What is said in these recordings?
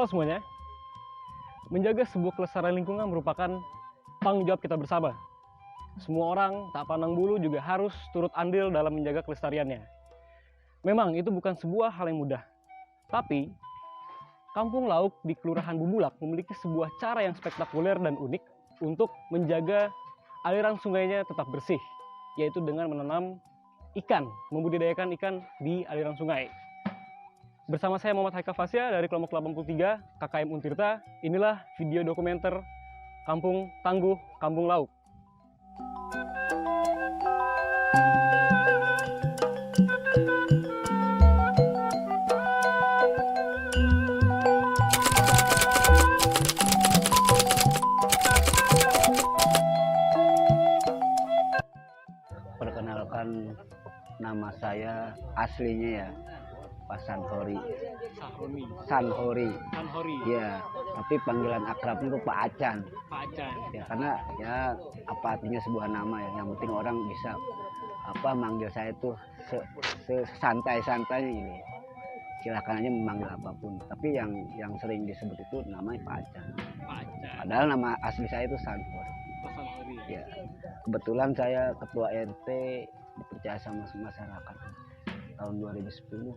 semuanya, menjaga sebuah kelestarian lingkungan merupakan tanggung jawab kita bersama. Semua orang, tak pandang bulu, juga harus turut andil dalam menjaga kelestariannya. Memang itu bukan sebuah hal yang mudah. Tapi, Kampung Lauk di Kelurahan Bubulak memiliki sebuah cara yang spektakuler dan unik untuk menjaga aliran sungainya tetap bersih, yaitu dengan menanam ikan, membudidayakan ikan di aliran sungai. Bersama saya Muhammad Haikal Fasya dari kelompok 83 KKM Untirta, inilah video dokumenter Kampung Tangguh, Kampung Lauk. Perkenalkan, nama saya aslinya ya Pak Sanhori. Sanhori. Ya, tapi panggilan akrabnya itu Pak Acan. Pak Acan. Ya, karena ya apa artinya sebuah nama ya. Yang penting orang bisa manggil saya itu sesantai-santainya ini. Silahkan aja memanggil apapun. Tapi yang sering disebut itu namanya Pak Acan. Padahal nama asli saya itu Sanhori. Ya, kebetulan saya ketua RT dipercaya sama masyarakat tahun 2010.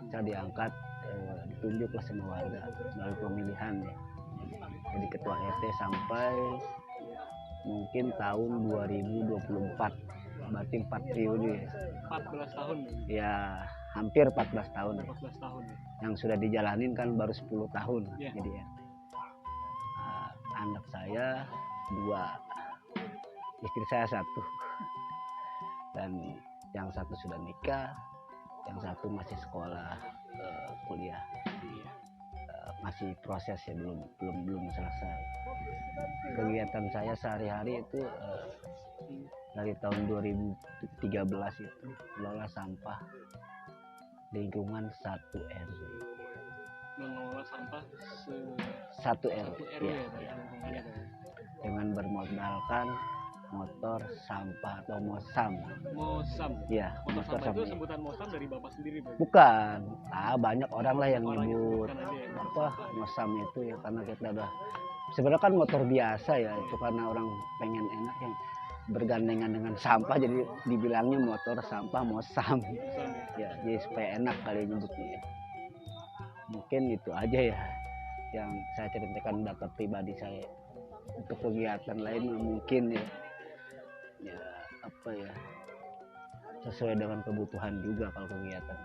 Saya diangkat, ditunjuklah sama warga melalui pemilihan ya. Jadi ketua RT sampai mungkin tahun 2024, berarti 4 periode. 14 tahun. Ya, hampir 14 tahun. 14 tahun. Yang sudah dijalanin kan baru 10 tahun. Yeah. Jadi ya. Anak saya 2, istri saya 1, dan yang 1 sudah nikah, yang 1 masih sekolah kuliah, masih proses ya, belum selesai. Kegiatan saya sehari-hari itu dari tahun 2013 itu mengelola sampah lingkungan 1 RW. Mengelola sampah 1 RW ya. Dengan bermodalkan motor sampah atau mosam. Ya, motor sampah itu sebutan mosam dari Bapak sendiri, Bang? Bukan. Banyak orang lah yang nyebut mosam itu ya, karena kita udah sebenarnya kan motor biasa ya, itu karena orang pengen enak yang bergandengan dengan sampah jadi dibilangnya motor sampah mosam. Ya, jadi supaya enak kali nyebutnya ya. Mungkin itu aja ya yang saya ceritakan data pribadi saya. Untuk kegiatan lain mungkin ya sesuai dengan kebutuhan juga kalau kegiatan.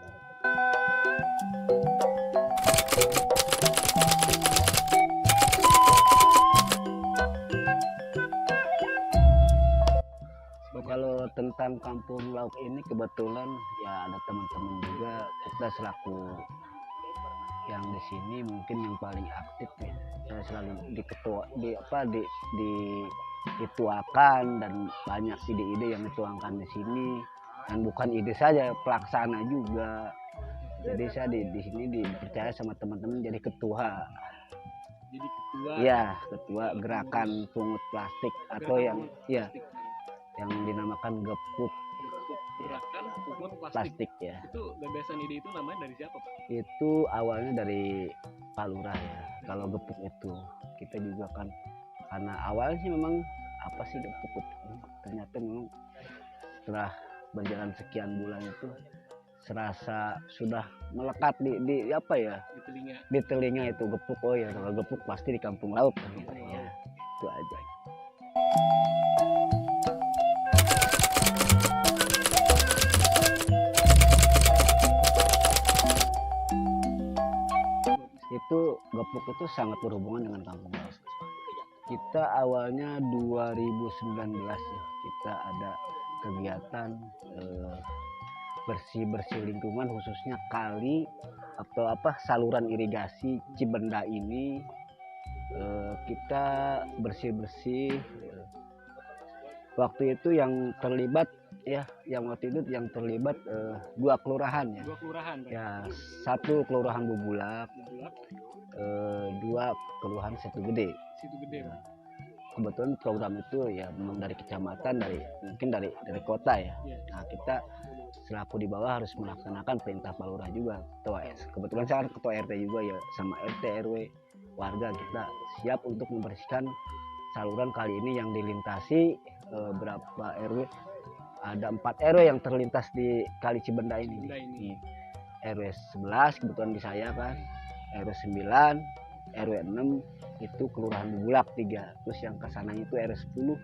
Kalau tentang Kampung Lauk ini kebetulan ya ada teman-teman juga, kita selaku yang di sini mungkin yang paling aktif ya. Saya selalu dituakan dan banyak ide-ide yang dituangkan di sini, dan bukan ide saja, pelaksana juga. Jadi saya di sini dipercaya sama teman-teman jadi ketua. Jadi ketua. Ya, ketua gerakan pungut plastik atau yang dinamakan gepuk. Gerakan pungut plastik ya. Itu gagasan ide itu namanya dari siapa, Pak? Itu awalnya dari Pak Lurah ya. Kalau gepuk itu kita juga kan karena awalnya sih memang apa sih gepuk, ternyata memang setelah berjalan sekian bulan itu serasa sudah melekat di telinga itu gepuk. Oh ya, kalau gepuk pasti di Kampung Lauk ya, itu aja. Itu gepuk itu sangat berhubungan dengan Kampung Lauk. Kita awalnya 2019 ya, kita ada kegiatan bersih-bersih lingkungan, khususnya kali atau saluran irigasi Cibenda ini. Kita bersih-bersih. Waktu itu yang terlibat 2 kelurahan ya. 2 kelurahan. Ya, 1 kelurahan Bubulak, 2 kelurahan Situ Gede. Kebetulan program itu ya memang dari kecamatan, mungkin dari kota ya. Nah, kita selaku di bawah harus melaksanakan perintah Pak Lurah juga. Kebetulan saya kan ketua RT juga ya, sama RT RW warga kita siap untuk membersihkan saluran kali ini yang dilintasi berapa RW, ada 4 RW yang terlintas di Kali Cibenda ini. RW 11 kebetulan di saya kan, RW 9, RW 6 itu Kelurahan Bulak 3, terus yang kesananya itu RW 10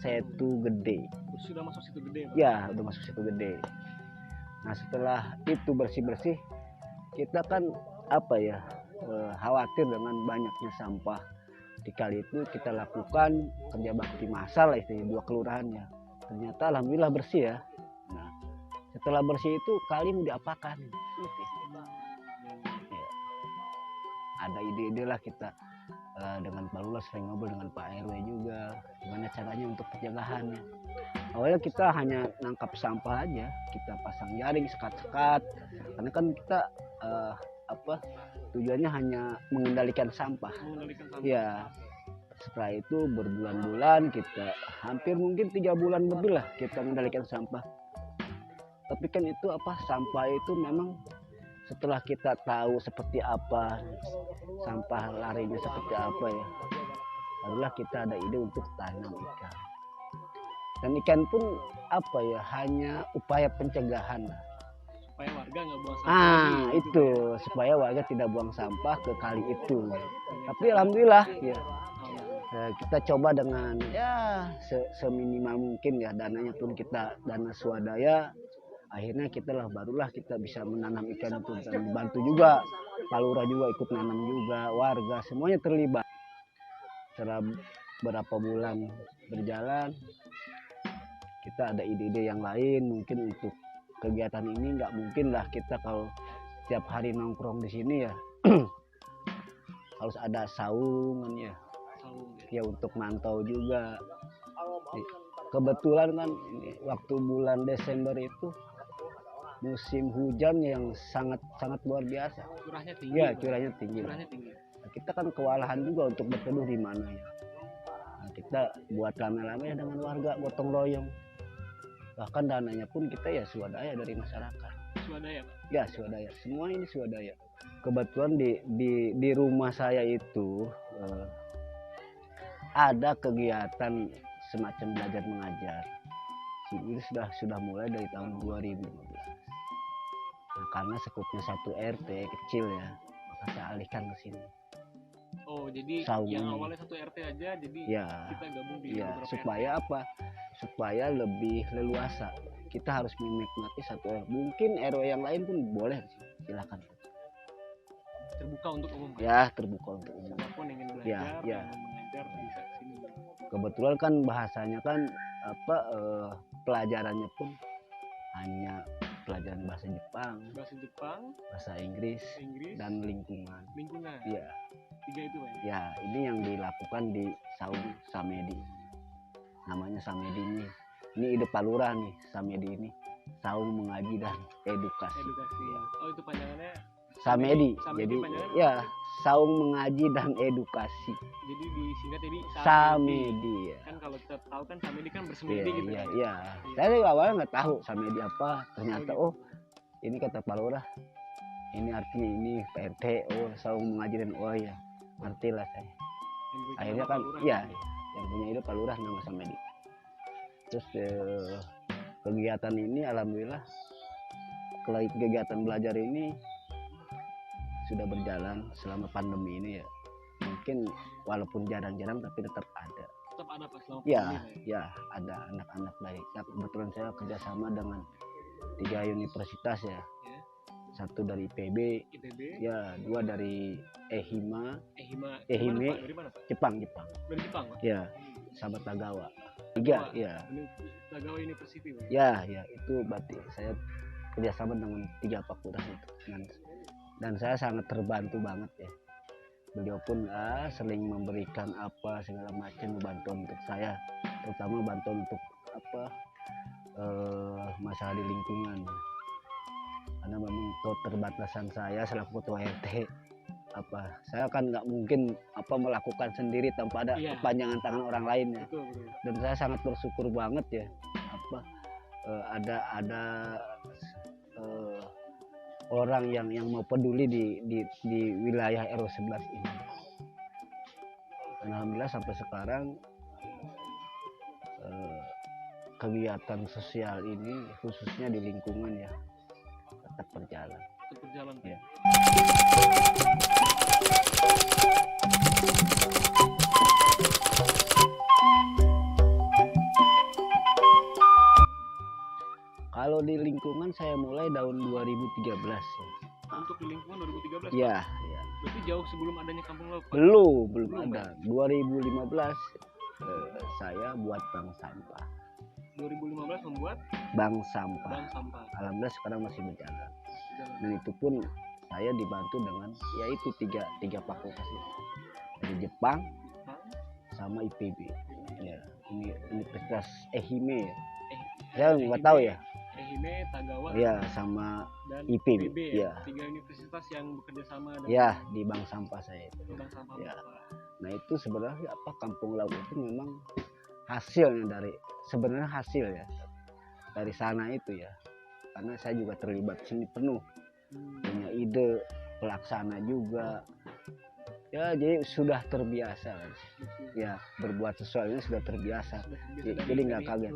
Setu Gede. Sudah masuk Situ Gede? Ya, udah masuk Situ Gede. Nah setelah itu bersih-bersih, kita kan khawatir dengan banyaknya sampah di kali itu. Kita lakukan kerja bakti massal di 2 kelurahannya. Ternyata alhamdulillah bersih ya. Nah setelah bersih itu kali mau diapakan? Ya, ada ide-ide lah kita dengan Pak Lurah, sering ngobrol dengan Pak RW juga gimana caranya untuk pencegahannya. Awalnya kita hanya nangkap sampah aja, kita pasang jaring sekat-sekat karena kan kita tujuannya hanya mengendalikan sampah. Ya setelah itu berbulan-bulan kita, hampir mungkin 3 bulan lebih lah kita mengendalikan sampah. Tapi kan itu sampah itu memang setelah kita tahu seperti apa sampah larinya seperti apa ya, barulah kita ada ide untuk tanam ikan. Dan ikan pun hanya upaya pencegahan lah. Supaya warga nggak buang sampah. Itu supaya warga tidak buang sampah ke kali itu. Tapi alhamdulillah ya, kita coba dengan ya seminimal mungkin ya, dananya pun kita dana swadaya. Akhirnya barulah kita bisa menanam ikan itu, dan dibantu juga Pak Lurah juga ikut nanam juga, warga semuanya terlibat. Setelah berapa bulan berjalan, kita ada ide-ide yang lain. Mungkin untuk kegiatan ini nggak mungkin lah kita kalau tiap hari nongkrong di sini ya. Harus ada saungan ya. Ya untuk mantau juga. Kebetulan kan waktu bulan Desember itu musim hujan yang sangat luar biasa. Curahnya tinggi. Ya, curahnya tinggi. Nah, kita kan kewalahan juga untuk berteduh di mana ya. Nah, kita buat rame-rame dengan warga, gotong royong. Bahkan dananya pun kita ya swadaya dari masyarakat. Swadaya, Pak? Ya, swadaya. Semua ini swadaya. Kebetulan di rumah saya itu ada kegiatan semacam belajar mengajar. Ini sudah mulai dari tahun 2015. Nah, karena sekupnya satu RT kecil ya, maka saya alihkan ke sini. Oh, jadi yang awalnya satu RT aja, jadi ya, kita gabung di beberapa supaya RT. Supaya lebih leluasa. Kita harus menikmati satu RW. Mungkin RW yang lain pun boleh, silakan. Terbuka untuk umum. Ya, terbuka untuk umum. Siapapun ingin belajar, ya. mengajar bisa sini. Kebetulan kan bahasanya kan pelajarannya pun hanya pelajaran bahasa Jepang, bahasa Inggris, dan lingkungan. Iya. 3 itu, Pak? Ya, ini yang dilakukan di Saung Samedi. Namanya Samedi ini. Ini ide Pak Lurah nih, Samedi ini. Saung Mengaji dan Edukasi. Ya. Oh, itu panjangannya Samedi. Jadi ya, Saung Mengaji dan Edukasi. Jadi disingkat jadi Samedi. Ya. Kan kalau kita tahu kan Samedi kan bersemedi gitu. Iya. Saya awalnya nggak tahu Samedi apa. Ternyata ini kata Pak Lurah. Ini artinya ini PRT. Saung Mengaji dan ya. Ngertilah saya. Akhirnya kan iya, yang punya ide Pak Lurah nama Samedi. Terus kegiatan ini alhamdulillah, kegiatan belajar ini sudah berjalan selama pandemi ini ya. Mungkin walaupun jarang-jarang tapi tetap ada. Tetap ada pas selama pandemi. Ya, ada anak-anak dari. Kebetulan saya kerjasama dengan 3 universitas ya. Satu dari IPB, ya 2 dari EHIMA, Jepang. Dari Jepang, Pak? Ya, sama Tagawa. 3, ya. Tagawa University, Pak? Ya, itu berarti saya kerjasama dengan 3 fakultas itu. Dan saya sangat terbantu banget ya. Beliau pun sering memberikan segala macam bantuan untuk saya, terutama bantuan untuk masalah di lingkungan. Karena memang keterbatasan saya selaku ketua RT, saya kan nggak mungkin melakukan sendiri tanpa ada kepanjangan tangan orang lain ya. Betul. Dan saya sangat bersyukur banget ya ada orang yang mau peduli di wilayah RW 11 ini. Dan alhamdulillah sampai sekarang kegiatan sosial ini khususnya di lingkungan ya tetap berjalan. Ya. Kalau di lingkungan saya mulai tahun 2013 ya. Untuk di lingkungan 2013? Ya, ya. Berarti jauh sebelum adanya Kampung Laut, Pak? Belum ada. 2015 saya buat bank sampah. 2015 membuat bank sampah. Bank sampah. Alhamdulillah sekarang masih berjalan. Dan itu pun saya dibantu dengan yaitu tiga fakultas itu. Dari Jepang sama IPB. Ya, ini Universitas Ehime ya. Saya nggak tahu ya. Ehime, Tagawa, ya sama dan IPB ya. ya. 3 universitas yang bekerja sama dengan ya di bank sampah saya itu. Bank sampah. Ya. Nah itu sebenarnya apa Kampung Laut itu memang hasilnya sebenarnya hasil ya dari sana itu ya, karena saya juga terlibat sini penuh, punya ide, pelaksana juga ya, jadi sudah terbiasa kan ya, berbuat sesuatu ini sudah terbiasa, jadi nggak kaget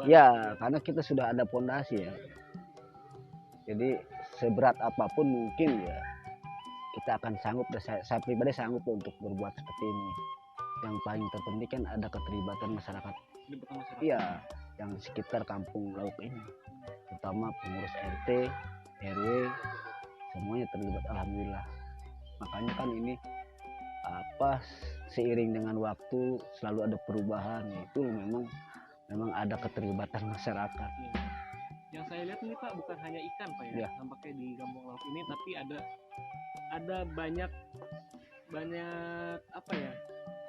ya karena kita sudah ada pondasi ya, jadi seberat apapun mungkin ya kita akan sanggup. Saya pribadi sanggup untuk berbuat seperti ini. Yang paling terpenting kan ada keterlibatan masyarakat. Iya, yang sekitar Kampung Laut ini, terutama pengurus RT, RW, semuanya terlibat alhamdulillah. Makanya kan ini seiring dengan waktu selalu ada perubahan, itu memang ada keterlibatan masyarakat. Yang saya lihat ini Pak, bukan hanya ikan Pak ya, nampaknya di Kampung Laut ini, tapi ada banyak apa ya,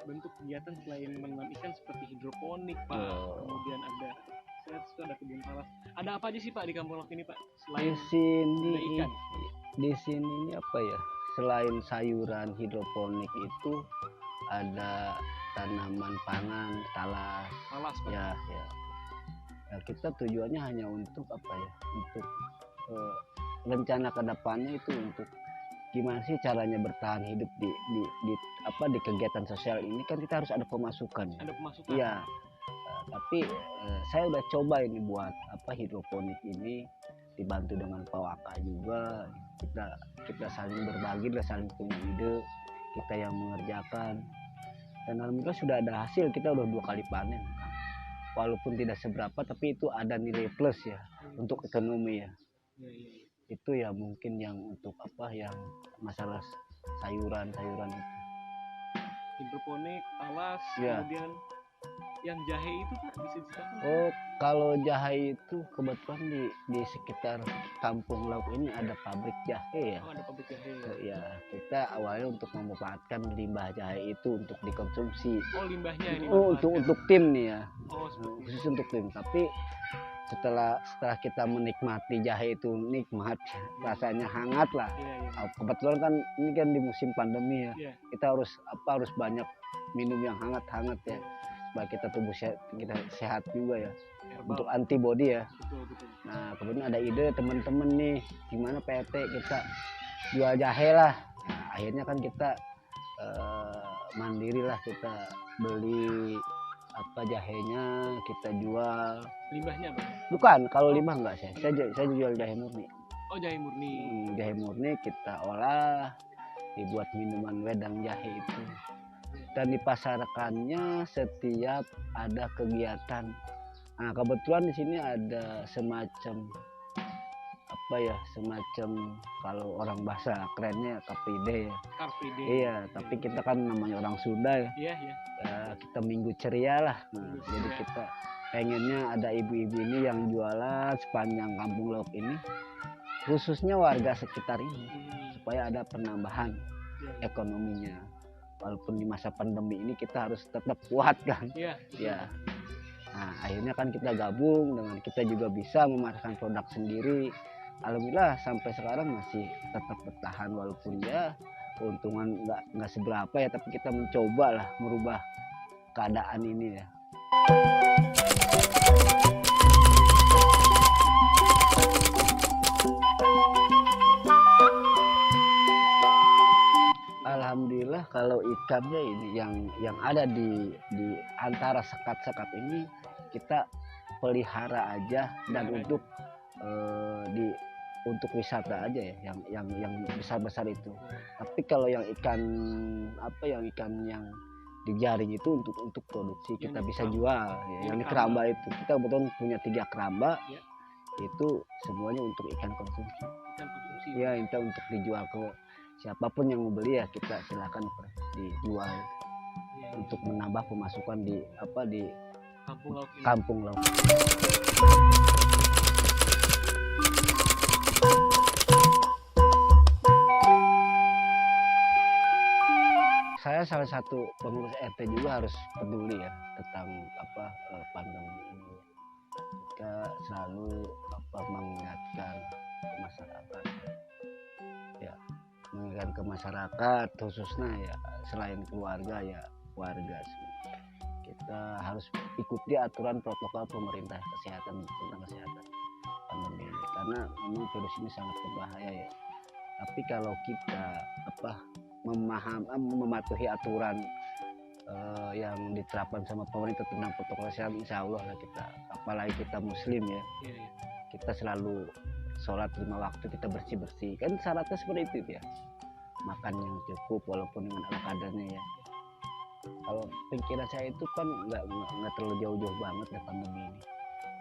bentuk kegiatan selain menanam ikan seperti hidroponik Pak. Kemudian ada kebun talas. Ada apa aja sih Pak di Kampung Laut ini Pak? Selain ikan. Di sini ini apa ya? Selain sayuran hidroponik itu ada tanaman pangan, talas Pak. Ya. Nah, kita tujuannya hanya untuk apa ya? Untuk rencana kedepannya itu untuk gimana sih caranya bertahan hidup di kegiatan sosial ini, kan kita harus ada pemasukan. Ada pemasukan. Iya. Tapi saya udah coba ini buat hidroponik ini, dibantu dengan Pak Waka juga. Kita saling berbagi, saling punya ide, kita yang mengerjakan. Dan alhamdulillah sudah ada hasil, kita udah 2 kali panen. Walaupun tidak seberapa, tapi itu ada nilai plus ya untuk ekonomi ya. Itu ya mungkin yang untuk yang masalah sayuran itu. Hidroponik, talas, kemudian yang jahe itu Pak bisa diceritakan? Oh, kalau jahe itu kebetulan di sekitar Kampung Laut ini ada pabrik jahe ya. Oh, ada pabrik jahe. Ya, kita awalnya untuk memanfaatkan limbah jahe itu untuk dikonsumsi. Oh, limbahnya ini. Oh, untuk tim nih ya. Oh, khusus untuk tim. Tapi setelah kita menikmati jahe itu nikmat, rasanya hangat lah. Kebetulan kan ini kan di musim pandemi ya. Kita harus banyak minum yang hangat ya, supaya kita tubuh kita sehat juga ya. Untuk antibody ya. Betul. Nah, kemudian ada ide teman-teman nih, gimana PT kita jual jahe lah. Nah, akhirnya kan kita mandiri lah, kita beli jahenya, kita jual. Limbahnya Pak? Bukan, kalau limbah enggak saya jual jahe murni. Oh, jahe murni. Jahe murni kita olah, dibuat minuman wedang jahe itu. Dan dipasarkannya setiap ada kegiatan. Nah, kebetulan di sini ada semacam kalau orang bahasa kerennya Car Free Day ya. Car Free Day. Iya, tapi kita kan namanya orang Sunda ya. Iya. Ya, kita minggu ceria lah. Nah, jadi kita pengennya ada ibu-ibu ini yang jualan sepanjang Kampung Laut ini, khususnya warga sekitar ini, supaya ada penambahan ekonominya. Walaupun di masa pandemi ini kita harus tetap kuat kan. Iya. Nah, akhirnya kan kita gabung dengan kita juga bisa memasarkan produk sendiri. Alhamdulillah sampai sekarang masih tetap bertahan, walaupun ya keuntungan nggak seberapa ya, tapi kita mencoba lah merubah keadaan ini ya. ikannya ini yang ada di antara sekat-sekat ini kita pelihara aja dan untuk untuk wisata aja ya, yang besar-besar itu. Tapi kalau yang ikan yang dijaring itu untuk produksi kita bisa jual ya. Yang di keramba itu kita kebetulan punya 3 keramba ya. Itu semuanya untuk ikan konsumsi. Ya, itu untuk dijual ke siapapun yang mau beli ya kita silakan dijual ya. Untuk menambah pemasukan di kampung laut. Saya salah satu pengurus RT juga harus peduli ya tentang pandemi ini. Kita selalu mengingatkan ke masyarakat ya, mengingatkan ke masyarakat khususnya ya, selain keluarga ya warga sih. Kita harus ikuti aturan protokol pemerintah tentang kesehatan pandemi ini, karena memang virus ini sangat berbahaya ya. Tapi kalau kita mematuhi aturan yang diterapkan sama pemerintah tentang protokol kesehatan, insya Allah lah kita, apalagi kita muslim ya, kita selalu sholat 5 waktu, kita bersih kan syaratnya seperti itu ya, makan yang cukup walaupun dengan ala kadarnya ya. Kalau pikiran saya itu kan nggak terlalu jauh-jauh banget ya pandemi ini,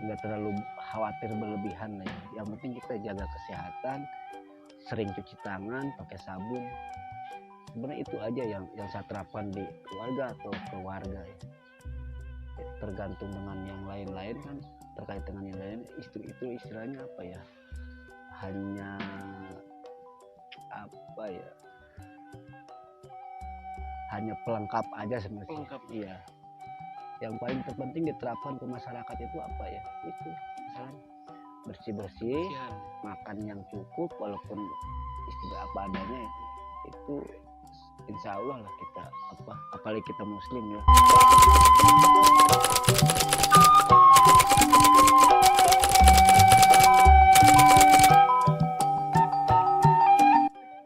nggak terlalu khawatir berlebihan lah ya. Yang penting kita jaga kesehatan, sering cuci tangan pakai sabun. Sebenarnya itu aja yang saya terapkan di keluarga atau keluarga ya. Tergantung dengan yang lain-lain kan, terkait dengan yang lain itu istilahnya apa ya, hanya hanya pelengkap aja sebenarnya. Iya, yang paling terpenting diterapkan ke masyarakat itu apa ya, itu misalnya bersih makan yang cukup walaupun istilah apa adanya itu insya Allah lah kita apalagi kita muslim ya.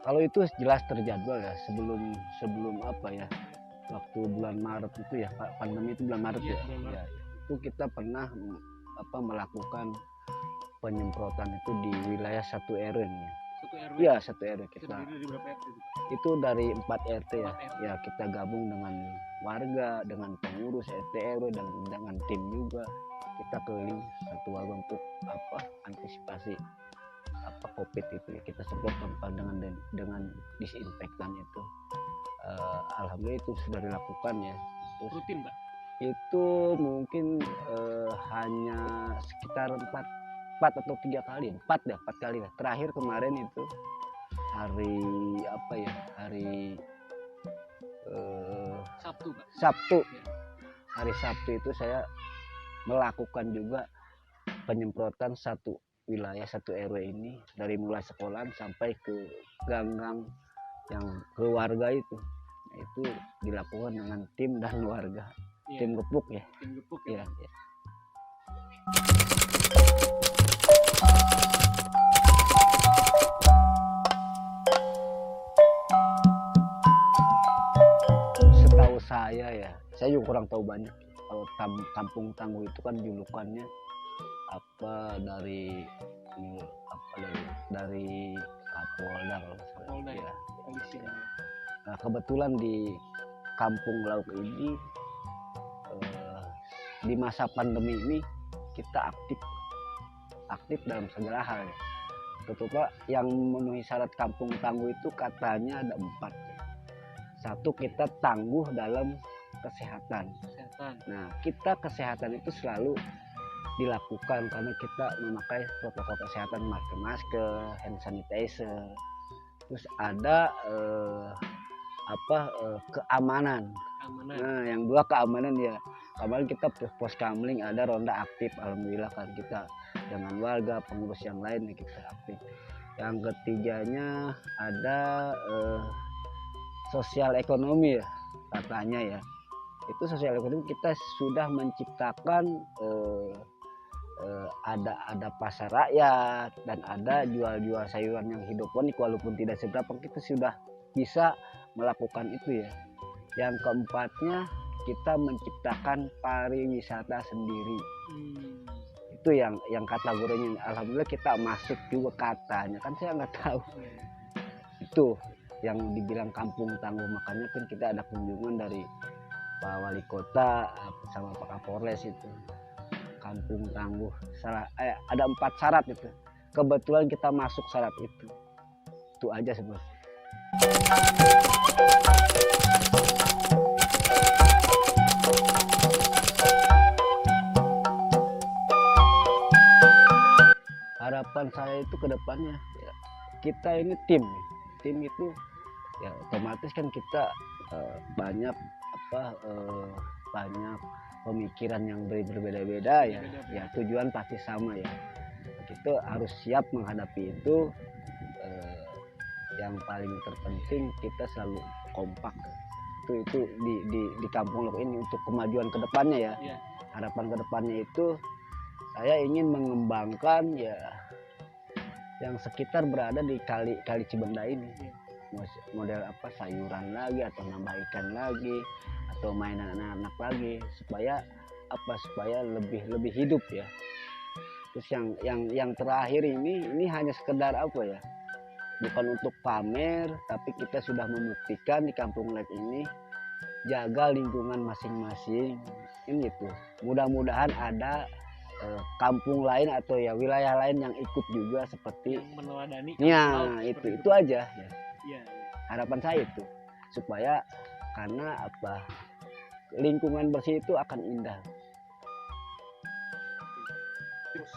Kalau itu jelas terjadwal ya, sebelum waktu bulan Maret itu ya, pandemi itu bulan Maret ya. Itu kita pernah melakukan penyemprotan itu di wilayah 1 RW nya. 1 RW? Iya, 1 RW kita. Dari berapa RT itu? Itu dari 4 RT ya. Ya, kita gabung dengan warga, dengan pengurus RT RW dan dengan tim juga. Kita keliling satu warga untuk antisipasi COVID itu ya. Kita semprot dengan disinfektan itu. Alhamdulillah itu sudah dilakukan ya. Terus, rutin, Pak? Itu mungkin hanya sekitar 4 atau 3 kali, 4 kali lah. Terakhir kemarin itu hari Sabtu, Pak. Sabtu. Ya. Hari Sabtu itu saya melakukan juga penyemprotan satu wilayah 1 RW ini dari mulai sekolahan sampai ke gang-gang yang keluarga itu. Nah, itu dilakukan dengan tim dan warga. Ya. Tim gepuk ya. Tim gepuk ya. Ya. Setahu saya juga kurang tahu banyak. Kalau Kampung Tangguh itu kan julukannya dari Kapolda kalau salah ya. Nah, kebetulan di Kampung Lauk ini di masa pandemi ini kita aktif dalam segala hal. Terutama yang memenuhi syarat Kampung Tangguh itu katanya ada 4. 1, kita tangguh dalam kesehatan. Nah, kita kesehatan itu selalu dilakukan karena kita memakai protokol kesehatan, pakai masker, hand sanitizer. Terus ada keamanan. Nah, yang 2 keamanan ya. Kemarin kita pos kamling ada ronda aktif, alhamdulillah kan kita dengan warga, pengurus yang lain kita aktif. Yang ketiganya ada sosial ekonomi ya katanya ya. Itu sosial ekonomi kita sudah menciptakan ada pasar rakyat dan ada jual sayuran yang hidroponik walaupun tidak seberapa, kita sudah bisa melakukan itu ya. Yang keempatnya kita menciptakan pariwisata sendiri. Itu yang kategorinya alhamdulillah kita masuk juga katanya, kan saya nggak tahu. Itu yang dibilang kampung tangguh, makanya kan kita ada kunjungan dari Pak Wali Kota sama Pak Kapolres itu. Kampung tangguh ada 4 syarat itu, kebetulan kita masuk syarat itu aja sebenarnya. Harapan saya itu ke depannya ya, kita ini tim itu ya otomatis kan kita banyak banyak pemikiran yang berbeda-beda ya. Ya tujuan pasti sama ya, kita harus siap menghadapi itu. Yang paling terpenting kita selalu kompak, itu di Kampung Lok ini untuk kemajuan kedepannya ya. Harapan kedepannya itu saya ingin mengembangkan ya yang sekitar berada di kali Cibenda ini. Model sayuran lagi atau nambah ikan lagi atau mainan anak-anak lagi supaya lebih hidup ya. Terus yang terakhir ini hanya sekedar bukan untuk pamer, tapi kita sudah membuktikan di Kampung Lek ini jaga lingkungan masing-masing ini gitu. Mudah-mudahan ada kampung lain atau ya wilayah lain yang ikut juga seperti yang meneladani. Ya itu aja ya. Harapan saya itu supaya karena lingkungan bersih itu akan indah. Terus